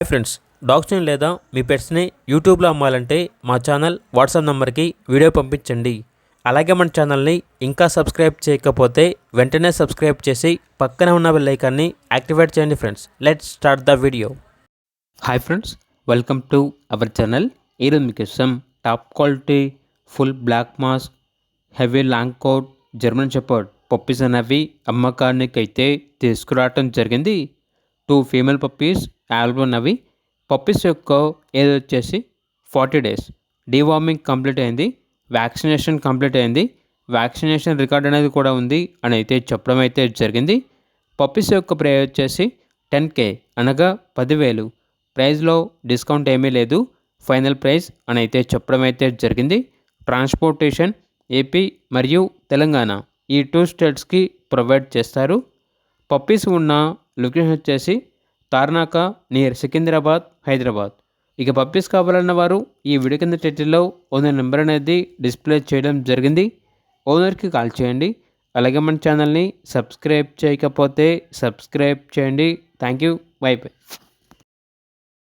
Hi friends, డాగ్స్ని లేదా మీ పెట్స్ని యూట్యూబ్లో అమ్మాలంటే మా ఛానల్ వాట్సాప్ నెంబర్కి వీడియో పంపించండి. అలాగే మన ఛానల్ని ఇంకా సబ్స్క్రైబ్ చేయకపోతే వెంటనే సబ్స్క్రైబ్ చేసి పక్కనే ఉన్న బెల్ ఐకాన్ని యాక్టివేట్ చేయండి. Friends, let's start the video. Hi friends, welcome to our channel. ఈరోజు మీకోసం top quality full black mask heavy long coat German shepherd puppies అనేవి అమ్మకానికి అయితే తీసుకురావటం జరిగింది. 2 ఫీమేల్ పప్పీస్ అవైలబుల్ ఉన్నవి. పప్పీస్ యొక్క ఏజ్ వచ్చేసి 40 days. డీవార్మింగ్ కంప్లీట్ అయింది, వ్యాక్సినేషన్ కంప్లీట్ అయింది, వ్యాక్సినేషన్ రికార్డ్ అనేది కూడా ఉంది అని అయితే చెప్పడం అయితే జరిగింది. పప్పీస్ యొక్క ప్రైస్ వచ్చేసి 10K అనగా 10,000. ప్రైస్లో డిస్కౌంట్ ఏమీ లేదు, ఫైనల్ ప్రైస్ అని అయితే చెప్పడం అయితే జరిగింది. ట్రాన్స్పోర్టేషన్ ఏపీ మరియు తెలంగాణ ఈ 2 స్టేట్స్కి ప్రొవైడ్ చేస్తారు. పప్పీస్ ఉన్న లొకేషన్ వచ్చేసి తార్నాక నియర్ సికింద్రాబాద్, హైదరాబాద్. ఇక పప్పీస్ కావాలన్న వారు ఈ వీడియో కింద టైటిల్లో ఓనర్ నెంబర్ అనేది డిస్ప్లే చేయడం జరిగింది. ఓనర్కి కాల్ చేయండి. అలాగే మన ఛానల్ని సబ్స్క్రైబ్ చేయకపోతే సబ్స్క్రైబ్ చేయండి. Thank you, by by.